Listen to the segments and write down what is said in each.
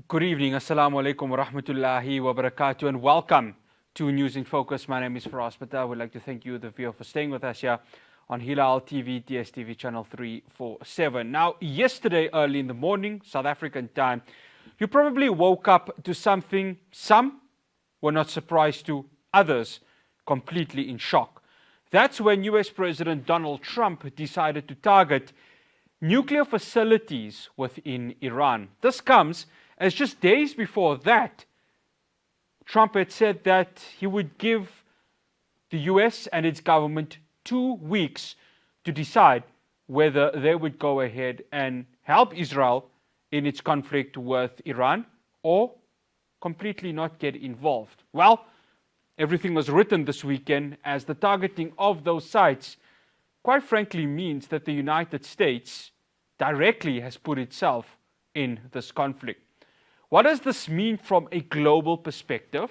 Good evening. Assalamu alaikum wa rahmatullahi wa barakatuh, and welcome to News in Focus. My name is Faraz Pata. I would like to thank you, the viewer, for staying with us here on Hilaal TV, DSTV channel 347. Now, yesterday early in the morning, South African time, you probably woke up to something some were not surprised to, others completely in shock. That's when US President Donald Trump decided to target nuclear facilities within Iran. This comes as just days before that, Trump had said that he would give the US and its government 2 weeks to decide whether they would go ahead and help Israel in its conflict with Iran or completely not get involved. Well, everything was written this weekend as the targeting of those sites, quite frankly, means that the United States directly has put itself in this conflict. What does this mean from a global perspective?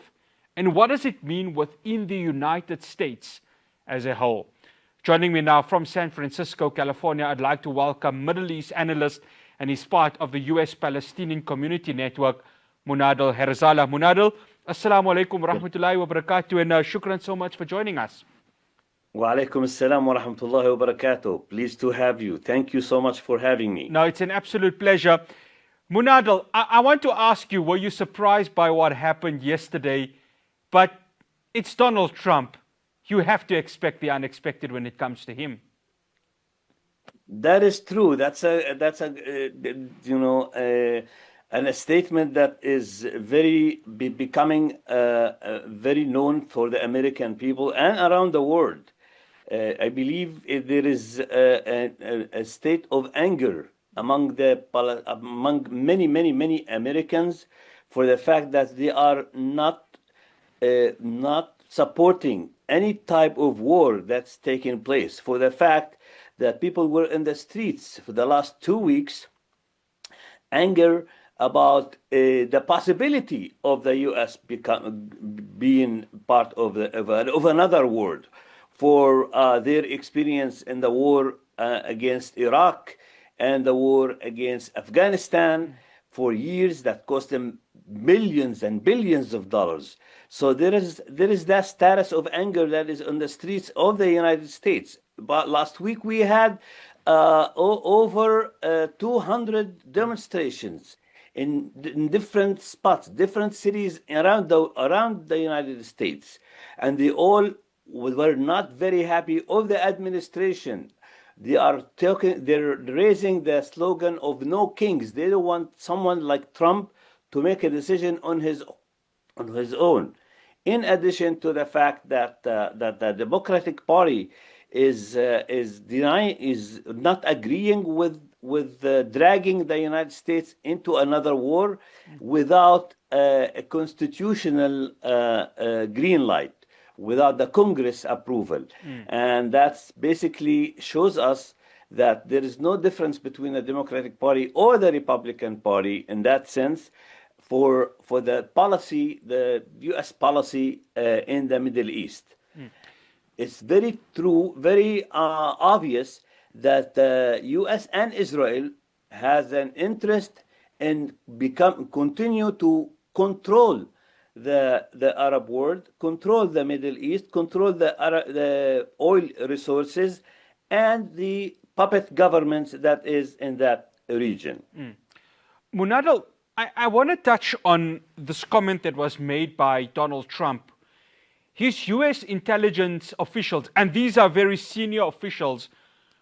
And what does it mean within the United States as a whole? Joining me now from San Francisco, California, I'd like to welcome Middle East analyst, and he's part of the US Palestinian Community Network, Monadel Herzallah. Monadel, assalamu alaikum wa rahmatullahi wa barakatuh, and shukran so much for joining us. Wa alaikum assalam wa rahmatullahi wa barakatuh. Pleased to have you. Thank you so much for having me. No, it's an absolute pleasure. Monadel, I want to ask you, were you surprised by what happened yesterday? But it's Donald Trump. You have to expect the unexpected when it comes to him. That is true. That's a statement that is becoming very known for the American people and around the world. I believe there is a state of anger among many Americans for the fact that they are not supporting any type of war that's taking place, for the fact that people were in the streets for the last 2 weeks, anger about the possibility of the U.S. being part of another world, for their experience in the war against Iraq and the war against Afghanistan for years that cost them millions and billions of dollars. So there is that status of anger that is on the streets of the United States. But last week we had over 200 demonstrations in different spots, different cities around the United States, and they all were not very happy of the administration. They're raising the slogan of no kings. They don't want someone like Trump to make a decision on his own. In addition to the fact that the Democratic Party is not agreeing with dragging the United States into another war without a constitutional green light, without the Congress approval. And that's basically shows us that there is no difference between the Democratic Party or the Republican Party in that sense for the policy, the U.S. policy in the Middle East. It's very true, very obvious that the U.S. and Israel has an interest in continue to control the Arab world, control the Middle East, control the oil resources, and the puppet governments that is in that region. Monadel, I want to touch on this comment that was made by Donald Trump. His US intelligence officials, and these are very senior officials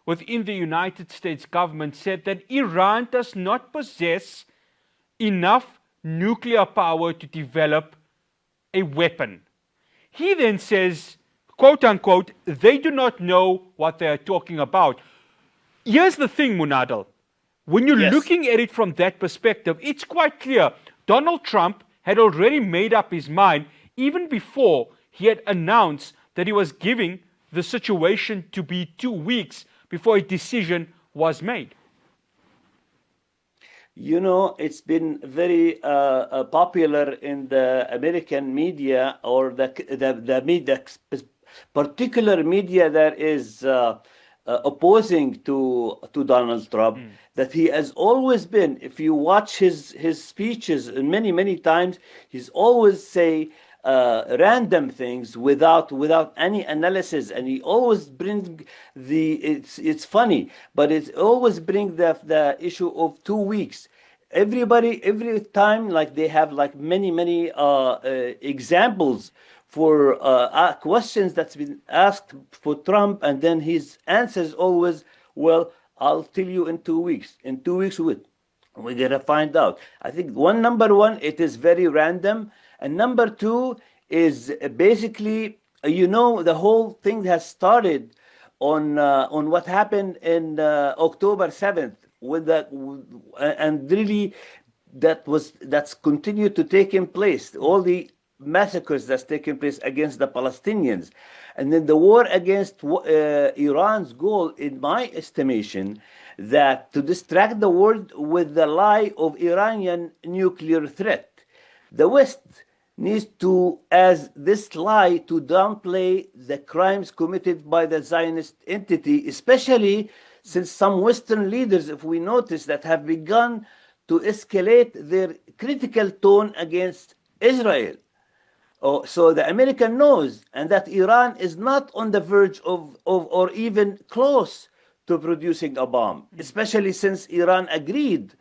within the United States government, said that Iran does not possess enough nuclear power to develop a weapon. He then says, quote unquote, they do not know what they are talking about. Here's the thing, Monadel. When you're looking at it from that perspective, it's quite clear Donald Trump had already made up his mind even before he had announced that he was giving the situation to be 2 weeks before a decision was made. You know, it's been very popular in the American media, or the media, particular media that is opposing to Donald Trump, that he has always been, if you watch his speeches many times, he's always say random things without any analysis, and he always bring it's funny, but it always bring the issue of 2 weeks. Every time, like they have like many examples for questions that's been asked for Trump, and then his answers always, well, I'll tell you in 2 weeks. In 2 weeks, we're gonna find out. I think number one, it is very random, and number two is basically, the whole thing has started on what happened in October 7th, with that, and really that's continued to taking place. All the massacres that's taking place against the Palestinians, and then the war against Iran's goal, in my estimation, that to distract the world with the lie of Iranian nuclear threat. The West needs to, as this lie, to downplay the crimes committed by the Zionist entity, especially since some Western leaders, if we notice, that have begun to escalate their critical tone against Israel. So the American knows, and that Iran is not on the verge of or even close to producing a bomb, especially since Iran agreed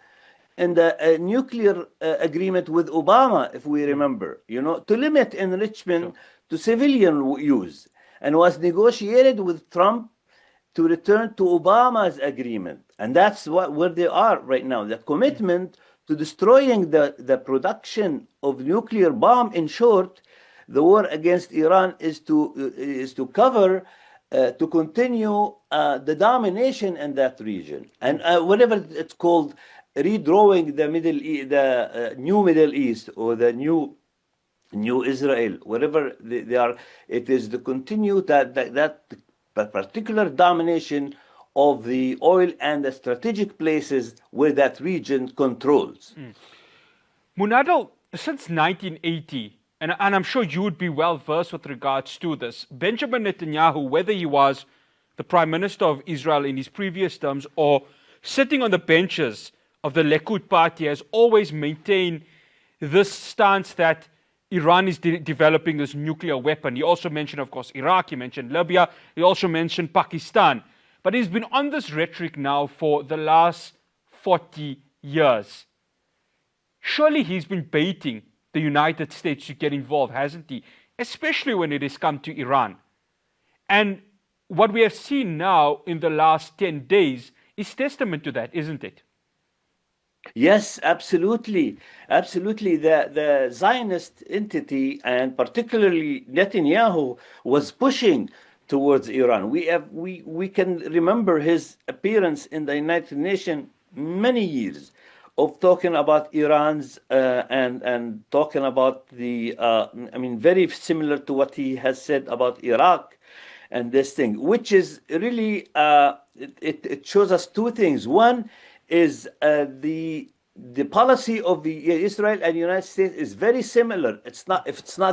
in the nuclear agreement with Obama, if we remember, to limit enrichment to civilian use, and was negotiated with Trump to return to Obama's agreement. And that's where they are right now. The commitment to destroying the production of nuclear bomb. In short, the war against Iran is to cover, to continue the domination in that region, and whatever it's called, redrawing the new Middle East, or the new Israel, whatever they are. It is to continue that particular domination of the oil and the strategic places where that region controls. Monadel, since 1980, and I'm sure you would be well versed with regards to this, Benjamin Netanyahu, whether he was the Prime Minister of Israel in his previous terms or sitting on the benches of the Likud party, has always maintained this stance that Iran is developing this nuclear weapon. He also mentioned, of course, Iraq, he mentioned Libya, he also mentioned Pakistan. But he's been on this rhetoric now for the last 40 years. Surely he's been baiting the United States to get involved, hasn't he? Especially when it has come to Iran. And what we have seen now in the last 10 days is testament to that, isn't it? Yes, absolutely. Absolutely. The Zionist entity, and particularly Netanyahu, was pushing towards Iran. We can remember his appearance in the United Nations many years of talking about Iran's and talking about the very similar to what he has said about Iraq and this thing, which is really it shows us two things. One is the policy of the Israel and United States is very similar. It's not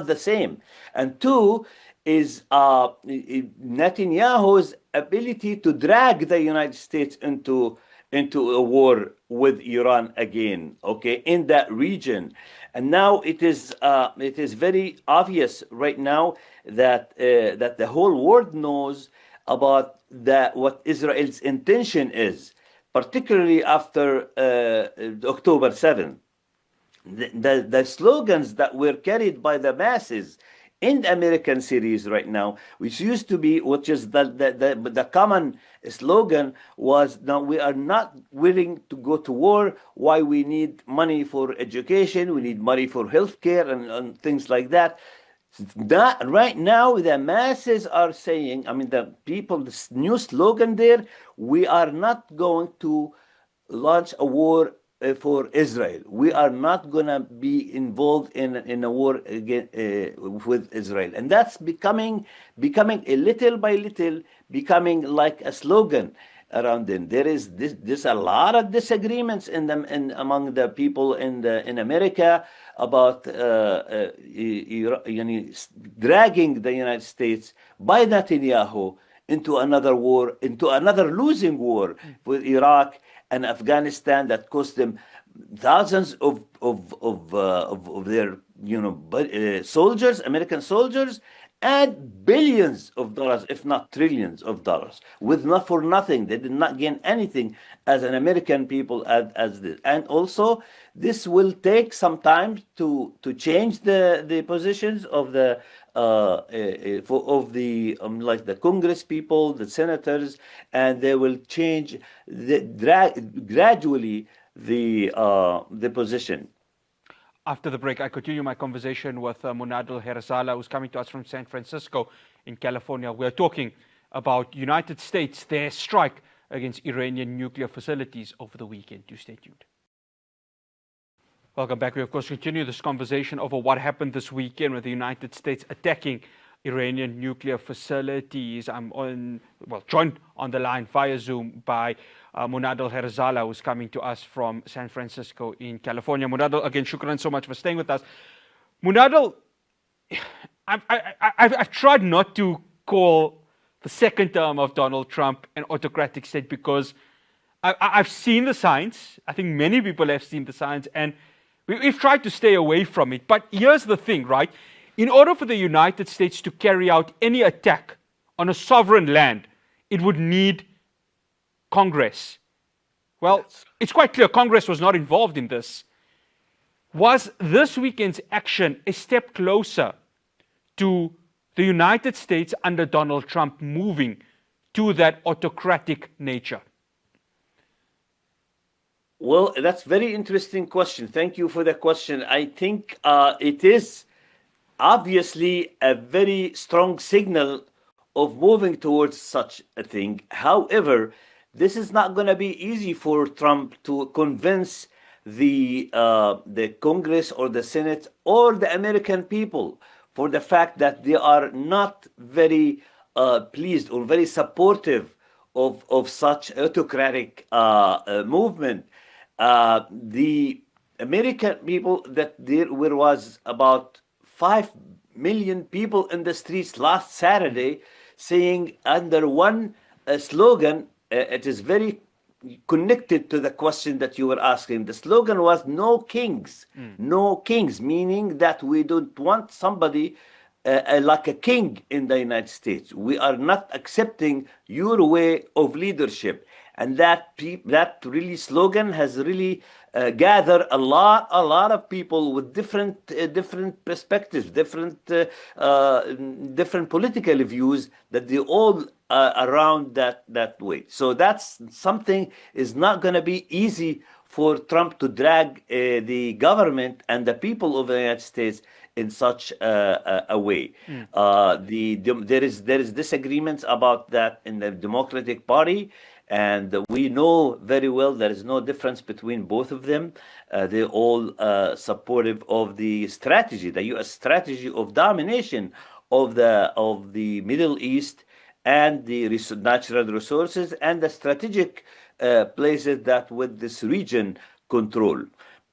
the same. And two is Netanyahu's ability to drag the United States into a war with Iran again, okay, in that region. And now it is very obvious right now that the whole world knows about what Israel's intention is, particularly after October 7th. The slogans that were carried by the masses in the American cities right now, which is the common slogan, was, "No, we are not willing to go to war. Why? We need money for education, we need money for healthcare, and things like that." Right now, the masses are saying, the people, this new slogan there, "We are not going to launch a war for Israel. We are not going to be involved in a war with Israel." And that's becoming a little by little, becoming like a slogan around them. There's a lot of disagreements among the people in America about dragging the United States by Netanyahu into another war, into another losing war with Iraq and Afghanistan that cost them thousands of their soldiers, American soldiers, and billions of dollars, if not trillions of dollars, with not for nothing. They did not gain anything as an American people as this. And also, this will take some time to change the positions of the like the Congress people, the senators, and they will change gradually the position. After the break, I continue my conversation with Monadel Herzallah, who's coming to us from San Francisco in California. We're talking about United States, their strike against Iranian nuclear facilities over the weekend. Do stay tuned. Welcome back. We, of course, continue this conversation over what happened this weekend with the United States attacking Iranian nuclear facilities. I'm joined on the line via Zoom by Monadel Herzallah, who's coming to us from San Francisco in California. Monadel, again, shukran so much for staying with us. Monadel, I've tried not to call the second term of Donald Trump an autocratic state because I've seen the signs. I think many people have seen the signs, and we've tried to stay away from it. But here's the thing, right? In order for the United States to carry out any attack on a sovereign land, it would need Congress. Well, it's quite clear Congress was not involved in this. Was this weekend's action a step closer to the United States under Donald Trump moving to that autocratic nature? Well, that's a very interesting question. Thank you for the question. I think it is obviously a very strong signal of moving towards such a thing. However, this is not going to be easy for Trump to convince the Congress or the Senate or the American people for the fact that they are not very pleased or very supportive of such autocratic movement. The American people, that there was about 5 million people in the streets last Saturday saying under one slogan. It is very connected to the question that you were asking. The slogan was "No kings," no kings, meaning that we don't want somebody like a king in the United States. We are not accepting your way of leadership, and that really slogan has really gathered a lot of people with different perspectives, different political views, that they all around that way. So that's something is not going to be easy for Trump to drag the government and the people of the United States in such a way. There is disagreements about that in the Democratic Party, and we know very well there is no difference between both of them. They're all supportive of the strategy, the U.S. strategy of domination of the Middle East and the natural resources and the strategic places that with this region control.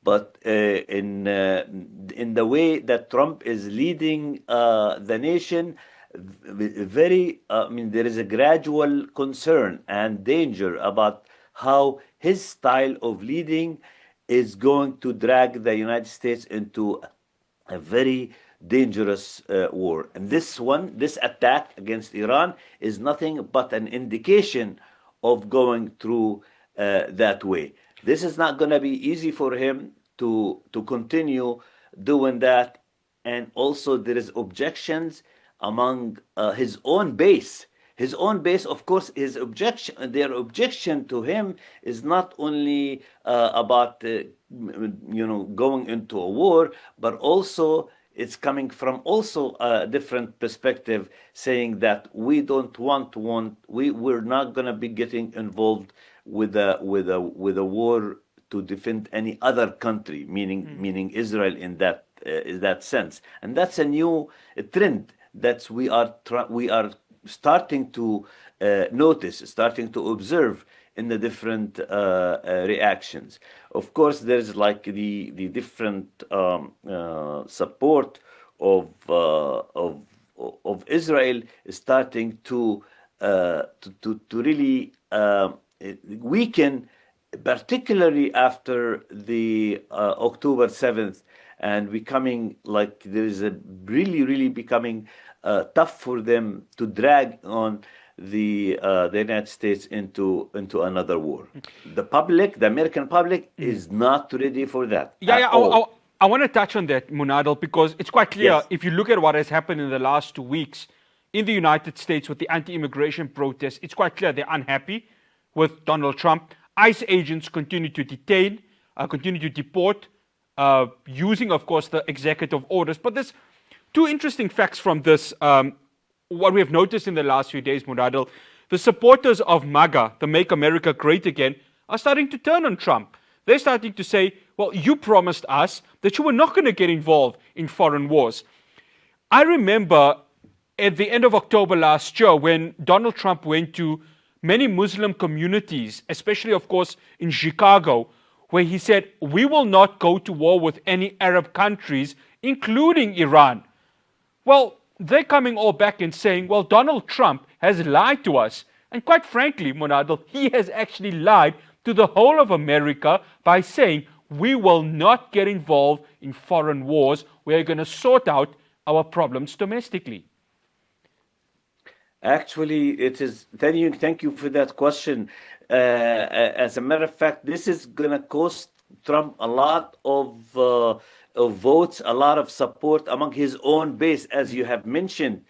But in the way that Trump is leading the nation, there is a gradual concern and danger about how his style of leading is going to drag the United States into a very dangerous war. And this attack against Iran is nothing but an indication of going through that way. This is not going to be easy for him to continue doing that. And also there is objections among his own base. His own base, of course, their objection to him is not only about going into a war, but also it's coming from also a different perspective, saying that we're not going to be getting involved with a war to defend any other country, meaning Israel in that sense. And that's a new trend that we are starting to notice, starting to observe in the different reactions. Of course, there's like the different support of Israel starting to really weaken, particularly after the October 7th, and becoming like there is a really becoming tough for them to drag on the United States into another war. The public, the American public, is not ready for that Yeah, at yeah. all. I want to touch on that, Monadel, because it's quite clear Yes. if you look at what has happened in the last 2 weeks in the United States with the anti-immigration protests, it's quite clear they're unhappy with Donald Trump. ICE agents continue to detain, continue to deport, using, of course, the executive orders. But there's two interesting facts from this. What we have noticed in the last few days, Monadel, the supporters of MAGA, the Make America Great Again, are starting to turn on Trump. They're starting to say, well, you promised us that you were not going to get involved in foreign wars. I remember at the end of October last year when Donald Trump went to many Muslim communities, especially, of course, in Chicago, where he said, we will not go to war with any Arab countries, including Iran. Well, they're coming all back and saying, well, Donald Trump has lied to us. And quite frankly, Monadel, he has actually lied to the whole of America by saying we will not get involved in foreign wars. We're going to sort out our problems domestically. Actually, it is. Thank you for that question. As a matter of fact, this is going to cost Trump a lot of votes, a lot of support among his own base, as you have mentioned.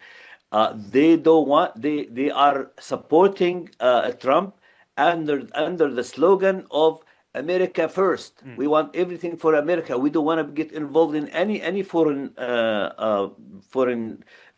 They don't want. They are supporting Trump under the slogan of America first. We want everything for America. We don't want to get involved in any foreign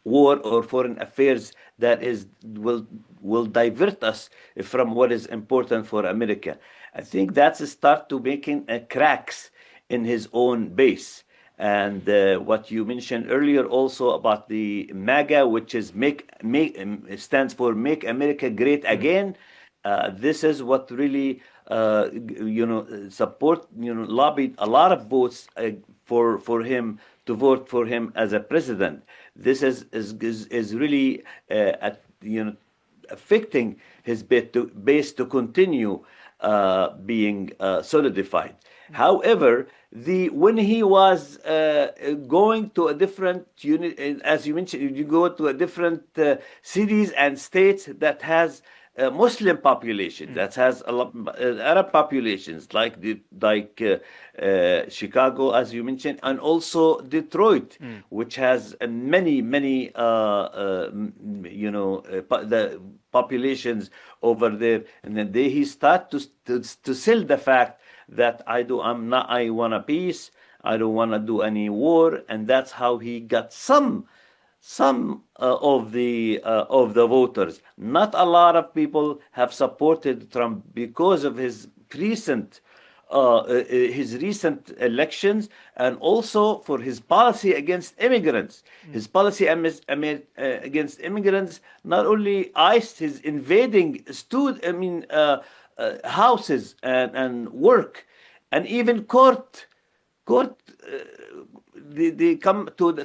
war or foreign affairs that will divert us from what is important for America. I think that's a start to making cracks in his own base. And what you mentioned earlier also about the MAGA, which is stands for Make America Great Again. This is what really lobbied a lot of votes for him to vote for him as a president. This is really affecting his base to continue being solidified. However, when he was going to a different unit, as you mentioned, you go to a different cities and states that has Muslim population, that has a lot Arab populations, like Chicago, as you mentioned, and also Detroit, which has many the populations over there, and then he start to sell the fact that I want a peace, I don't want to do any war, and that's how he got some of the voters. Not a lot of people have supported Trump because of his recent elections, and also for his policy against immigrants. His policy against immigrants, not only ICE, his invading houses and work, and even court. They come to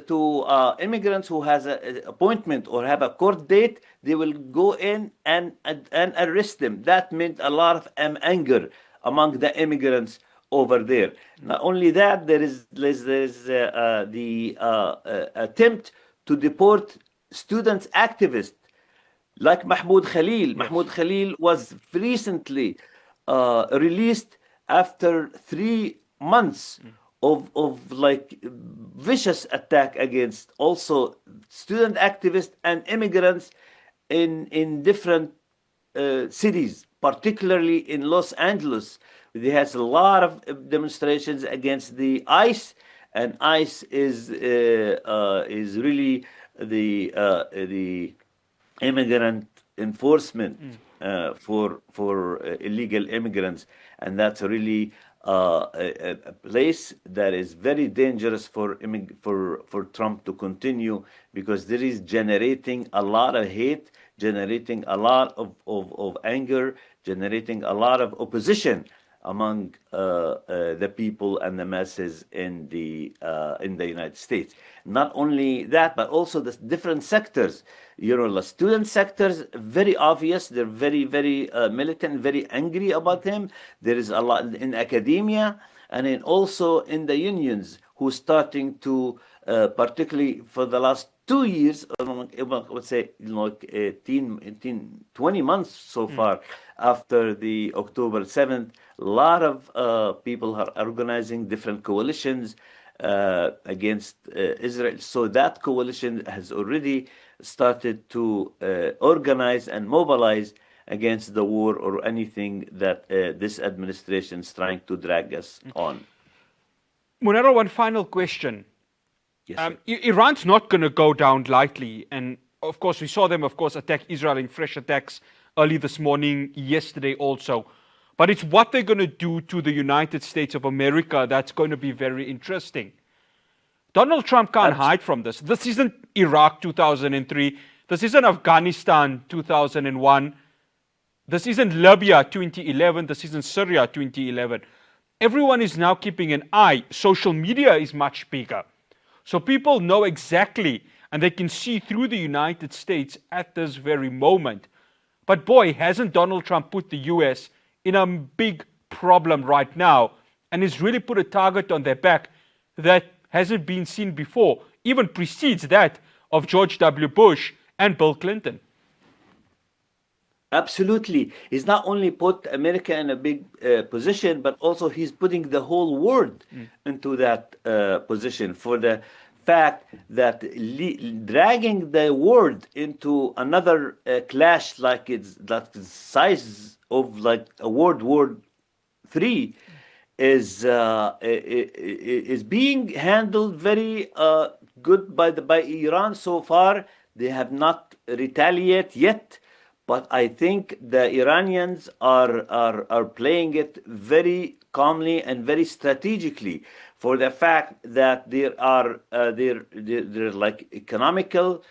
immigrants who has an appointment or have a court date. They will go in and arrest them. That meant a lot of anger among the immigrants over there. Not only that, there is the attempt to deport student activists like Mahmoud Khalil. Yes. Mahmoud Khalil was recently released after 3 months of like vicious attack against also student activists and immigrants in different cities, particularly in Los Angeles. There has a lot of demonstrations against the ICE, and ICE is really the immigrant enforcement for illegal immigrants, and that's really a place that is very dangerous for Trump to continue, because there is generating a lot of hate, generating a lot of anger, generating a lot of opposition among the people and the masses in the United States. Not only that, but also the different sectors. The student sectors, very obvious. They're very, very militant, very angry about him. There is a lot in academia and also in the unions who's starting to, particularly for the last 2 years, I would say, 20 months so far after the October 7th, a lot of people are organizing different coalitions against Israel. So that coalition has already started to organize and mobilize against the war or anything that this administration is trying to drag us on. Monadel, one final question. Yes, Iran's not going to go down lightly. And of course, we saw them, attack Israel in fresh attacks early this morning, yesterday also. But it's what they're going to do to the United States of America that's going to be very interesting. Donald Trump can't hide from this. This isn't Iraq 2003. This isn't Afghanistan 2001. This isn't Libya 2011. This isn't Syria 2011. Everyone is now keeping an eye. Social media is much bigger. So people know exactly, and they can see through the United States at this very moment. But boy, hasn't Donald Trump put the US in a big problem right now, and has really put a target on their back that hasn't been seen before, even precedes that of George W. Bush and Bill Clinton. Absolutely. He's not only put America in a big position, but also he's putting the whole world into that position for the fact that dragging the world into another clash like it's that size of like a World War III is being handled very good by Iran so far. They have not retaliated yet. But I think the Iranians are playing it very calmly and very strategically for the fact that there are like economical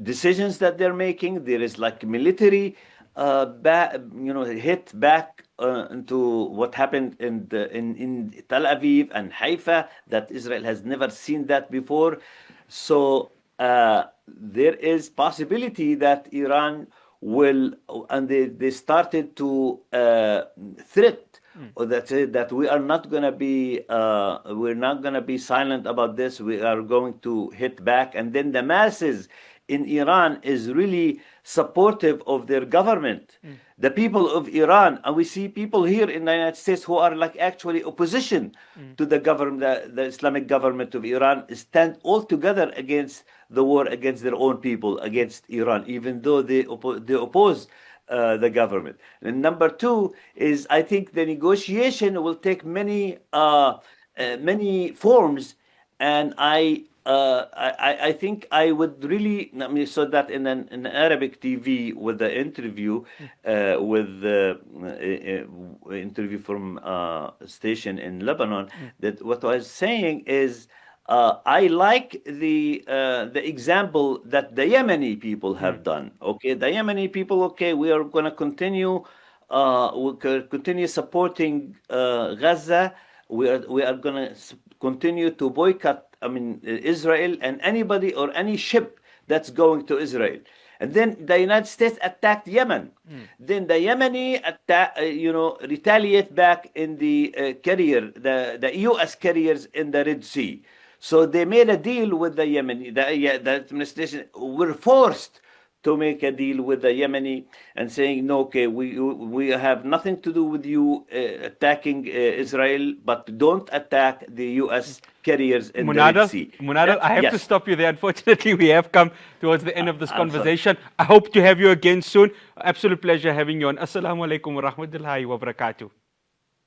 decisions that they're making. There is like military hit back into what happened in Tel Aviv and Haifa that Israel has never seen that before. So there is possibility that Iran will, and they started to threat or that we are not going to be we're not going to be silent about this. We are going to hit back, and then the masses in Iran is really supportive of their government. The people of Iran, and we see people here in the United States who are like actually opposition to the government, the Islamic government of Iran, stand all together against the war against their own people, against Iran, even though they oppose the government. And number two is, I think the negotiation will take many forms, and I think I would really, I mean, so that in an Arabic TV with the interview, with the interview from a station in Lebanon, that what I was saying is, I like the example that the Yemeni people have done. Okay, the Yemeni people. Okay, we are going to continue. We'll continue supporting Gaza. We are going to continue to boycott, Israel and anybody or any ship that's going to Israel. And then the United States attacked Yemen. Then the Yemeni retaliate back in the carrier, the U.S. carriers in the Red Sea. So they made a deal with the Yemeni. The administration were forced to make a deal with the Yemeni and saying, no, okay, we have nothing to do with you attacking Israel, but don't attack the U.S. carriers in the Red Sea. Monadel, I have to stop you there. Unfortunately, we have come towards the end of this conversation. I hope to have you again soon. Absolute pleasure having you on. Assalamu alaikum wa rahmatullahi wa barakatuh.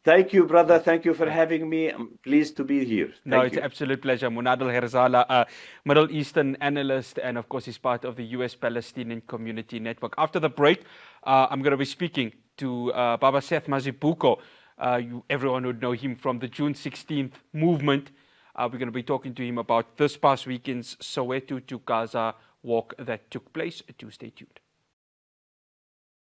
Thank you, brother. Thank you for having me. I'm pleased to be here. It's an absolute pleasure. Monadel Herzallah, a Middle Eastern analyst, and of course, he's part of the U.S.-Palestinian Community Network. After the break, I'm going to be speaking to Baba Seth Mazibuko. Everyone would know him from the June 16th movement. We're going to be talking to him about this past weekend's Soweto to Gaza walk that took place. Do stay tuned.